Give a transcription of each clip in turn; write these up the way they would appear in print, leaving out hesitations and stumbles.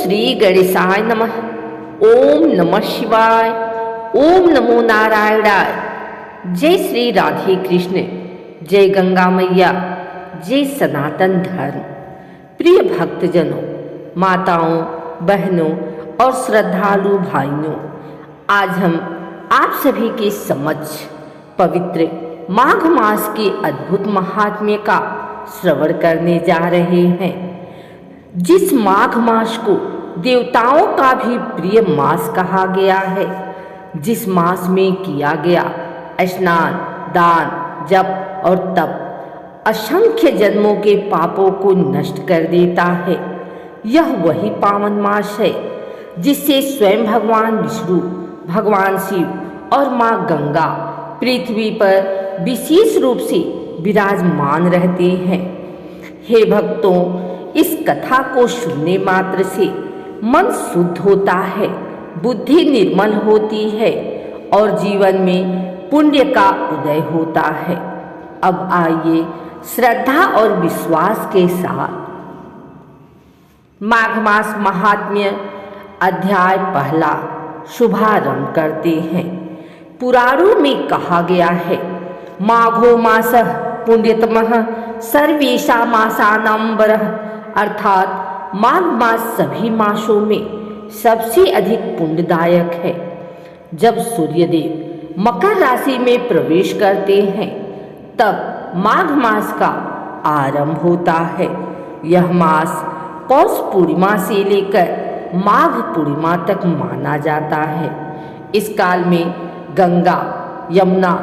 श्री गणेशाय नमः। ओम नमः शिवाय। ओम नमो नारायणाय। जय श्री राधे कृष्ण। जय गंगा मैया। जय सनातन धर्म। प्रिय भक्तजनों, माताओं, बहनों और श्रद्धालु भाइयों, आज हम आप सभी के समक्ष पवित्र माघ मास के अद्भुत महात्म्य का श्रवण करने जा रहे हैं। जिस माघ मास को देवताओं का भी प्रिय मास कहा गया है, जिस मास में किया गया स्नान, दान, जप और तप असंख्य जन्मों के पापों को नष्ट कर देता है, यह वही पावन मास है जिससे स्वयं भगवान विष्णु, भगवान शिव और माँ गंगा पृथ्वी पर विशेष रूप से विराजमान रहते हैं। हे भक्तों, इस कथा को सुनने मात्र से मन शुद्ध होता है, बुद्धि निर्मल होती है और जीवन में पुण्य का उदय होता है। अब आइए श्रद्धा और विश्वास के साथ माघ मास महात्म्य अध्याय पहला शुभारंभ करते हैं। पुराणों में कहा गया है, माघो मासः पुण्यतमः सर्वेषां मासानां वरः, अर्थात माघ मास सभी मासों में सबसे अधिक पुण्यदायक है। जब सूर्यदेव मकर राशि में प्रवेश करते हैं तब माघ मास का आरंभ होता है। यह मास पौष पूर्णिमा से लेकर माघ पूर्णिमा तक माना जाता है। इस काल में गंगा, यमुना,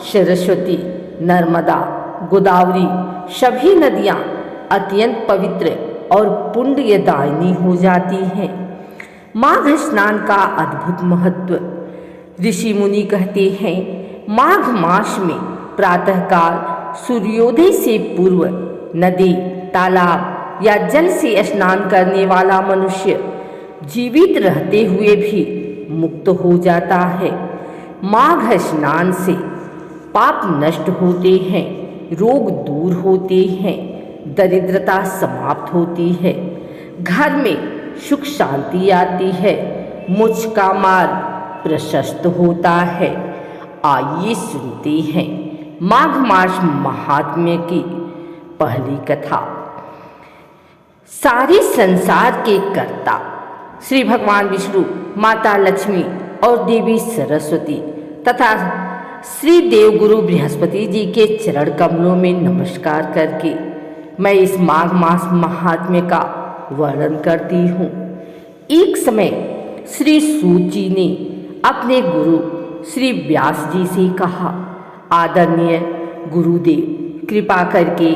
सरस्वती, नर्मदा, गोदावरी सभी नदियाँ अत्यंत पवित्र और पुण्यदायिनी हो जाती हैं। माघ स्नान का अद्भुत महत्व। ऋषि मुनि कहते हैं, माघ मास में प्रातःकाल सूर्योदय से पूर्व नदी, तालाब या जल से स्नान करने वाला मनुष्य जीवित रहते हुए भी मुक्त हो जाता है। माघ स्नान से पाप नष्ट होते हैं, रोग दूर होते हैं, दरिद्रता समाप्त होती है, घर में सुख शांति आती है, मोक्ष का मार्ग प्रशस्त होता है। आइए सुनते हैं माघ मास महात्म्य की पहली कथा। सारे संसार के कर्ता श्री भगवान विष्णु, माता लक्ष्मी और देवी सरस्वती तथा श्री देवगुरु बृहस्पति जी के चरण कमलों में नमस्कार करके मैं इस माघ मास महात्म्य का वर्णन करती हूँ। एक समय श्री सूत जी ने अपने गुरु श्री व्यास जी से कहा, आदरणीय गुरुदेव, कृपा करके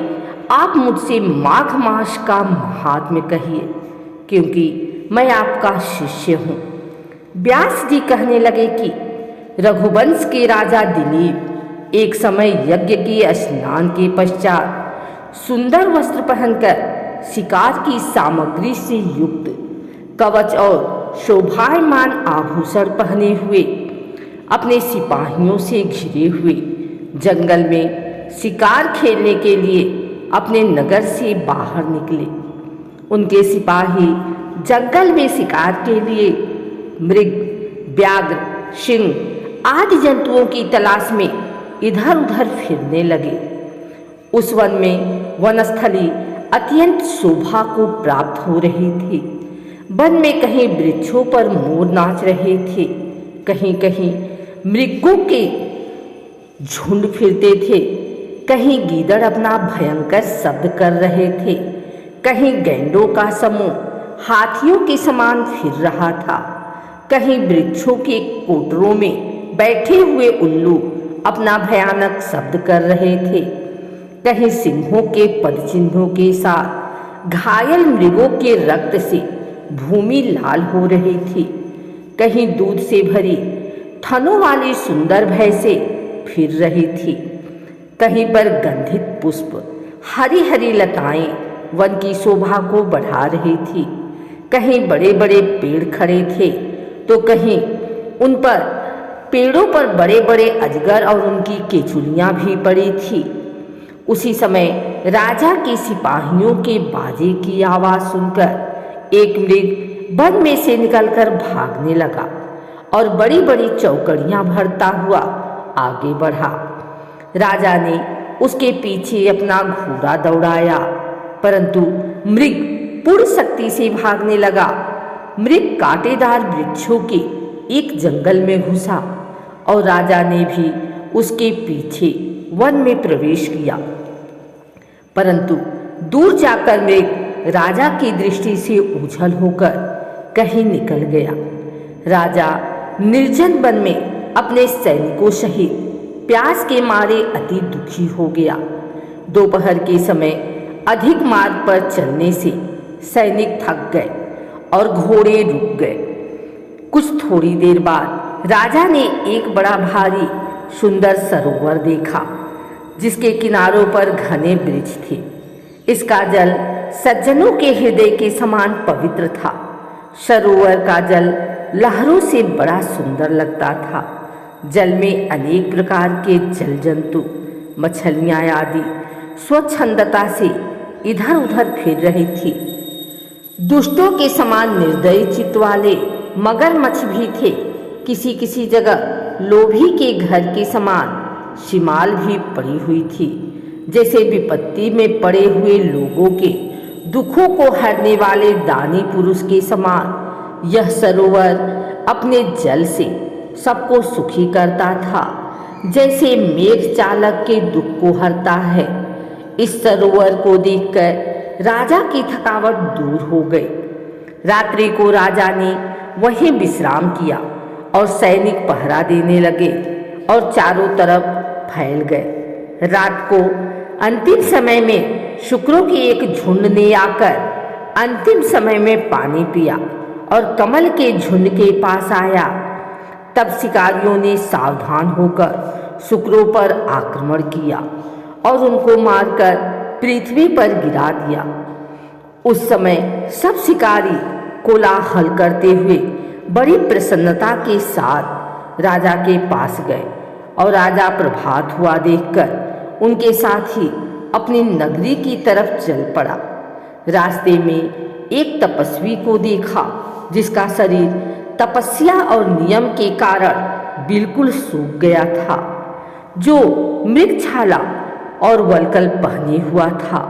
आप मुझसे माघ मास का महात्म्य कहिए, क्योंकि मैं आपका शिष्य हूँ। व्यास जी कहने लगे कि रघुवंश के राजा दिलीप एक समय यज्ञ के स्नान के पश्चात सुंदर वस्त्र पहनकर शिकार की सामग्री से युक्त कवच और शोभायमान आभूषण पहने हुए अपने सिपाहियों से घिरे हुए जंगल में शिकार खेलने के लिए अपने नगर से बाहर निकले। उनके सिपाही जंगल में शिकार के लिए मृग, व्याघ्र, सिंह आदि जंतुओं की तलाश में इधर उधर फिरने लगे। उस वन में वनस्थली अत्यंत शोभा को प्राप्त हो रही थी। वन में कहीं वृक्षों पर मोर नाच रहे थे, कहीं कहीं मृगों के झुंड फिरते थे, कहीं गीदड़ अपना भयंकर शब्द कर रहे थे, कहीं गैंडों का समूह हाथियों के समान फिर रहा था, कहीं वृक्षों के कोटरों में बैठे हुए उल्लू अपना भयानक शब्द कर रहे थे, कहीं सिंहों के पदचिन्हों के साथ घायल मृगों के रक्त से भूमि लाल हो रही थी, कहीं दूध से भरी थनों वाली सुंदर भैंसें फिर रही थी, कहीं पर गंधित पुष्प, हरी हरी लताएं वन की शोभा को बढ़ा रही थी, कहीं बड़े बड़े पेड़ खड़े थे तो कहीं उन पर पेड़ों पर बड़े बड़े अजगर और उनकी केचुलियां भी पड़ी थी। उसी समय राजा के सिपाहियों के बाजे की आवाज़ सुनकर एक मृग वन में से निकलकर भागने लगा और बड़ी बड़ी चौकड़ियां भरता हुआ आगे बढ़ा। राजा ने उसके पीछे अपना घोड़ा दौड़ाया, परंतु मृग पूर्ण शक्ति से भागने लगा। मृग कांटेदार वृक्षों के एक जंगल में घुसा और राजा ने भी उसके पीछे वन में प्रवेश किया, परंतु दूर जाकर मृग राजा की दृष्टि से ओझल होकर कहीं निकल गया। राजा निर्जन वन में अपने सैनिकों सहित प्यास के मारे अति दुखी हो गया। दोपहर के समय अधिक मार्ग पर चलने से सैनिक थक गए और घोड़े रुक गए। कुछ थोड़ी देर बाद राजा ने एक बड़ा भारी सुंदर सरोवर देखा, जिसके किनारों पर घने वृक्ष थे। इसका जल सज्जनों के हृदय के समान पवित्र था। सरोवर का जल लहरों से बड़ा सुंदर लगता था। जल में अनेक प्रकार के जल जंतु, मछलियां आदि स्वच्छंदता से इधर उधर फिर रही थी। दुष्टों के समान निर्दयी चित्त वाले मगरमच्छ भी थे। किसी किसी जगह लोभी के घर के समान शिमाल भी पड़ी हुई थी। जैसे विपत्ति में पड़े हुए लोगों के दुखों को हरने वाले दानी पुरुष के समान यह सरोवर अपने जल से सबको सुखी करता था, जैसे मेघ चालक के दुख को हरता है। इस सरोवर को देखकर राजा की थकावट दूर हो गई। रात्रि को राजा ने वहीं विश्राम किया और सैनिक पहरा देने लगे और चारों तरफ फैल गए। रात को अंतिम समय में शुक्रों के एक झुंड ने आकर अंतिम समय में पानी पिया और कमल के झुंड के पास आया। तब शिकारियों ने सावधान होकर शुक्रों पर आक्रमण किया और उनको मारकर पृथ्वी पर गिरा दिया। उस समय सब शिकारी कोलाहल करते हुए बड़ी प्रसन्नता के साथ राजा के पास गए और राजा प्रभात हुआ देखकर उनके साथ ही अपनी नगरी की तरफ चल पड़ा। रास्ते में एक तपस्वी को देखा, जिसका शरीर तपस्या और नियम के कारण बिल्कुल सूख गया था, जो मृगछाला और वल्कल पहने हुआ था।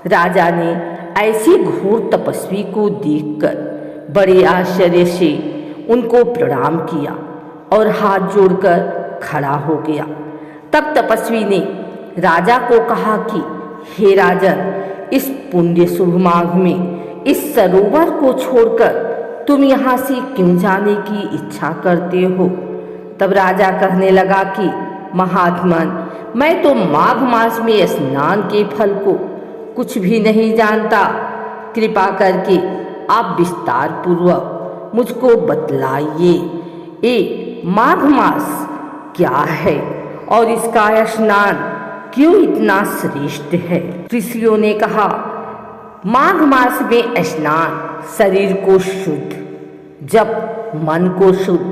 राजा ने ऐसे घोर तपस्वी को देखकर बड़े आश्चर्य से उनको प्रणाम किया और हाथ जोड़कर खड़ा हो गया। तब तपस्वी ने राजा को कहा कि हे राजन, इस पुण्य शुभ माघ में इस सरोवर को छोड़कर तुम यहाँ से क्यों जाने की इच्छा करते हो? तब राजा कहने लगा कि महात्मन, मैं तो माघ मास में स्नान के फल को कुछ भी नहीं जानता। कृपा करके आप विस्तार पूर्वक मुझको बतलाइए, ये माघ मास क्या है और इसका स्नान क्यों इतना श्रेष्ठ है? ऋषियों ने कहा, माघ मास में स्नान शरीर को शुद्ध, जप मन को शुद्ध,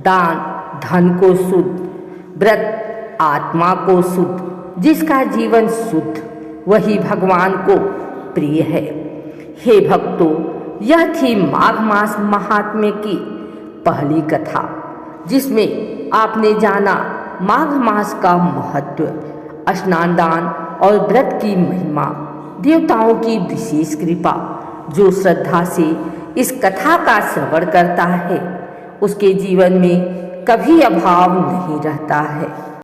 दान धन को शुद्ध, व्रत आत्मा को शुद्ध, जिसका जीवन शुद्ध वही भगवान को प्रिय है। हे भक्तों, यह थी माघ मास महात्म्य की पहली कथा, जिसमें आपने जाना माघ मास का महत्व, स्नान दान और व्रत की महिमा, देवताओं की विशेष कृपा। जो श्रद्धा से इस कथा का श्रवण करता है, उसके जीवन में कभी अभाव नहीं रहता है।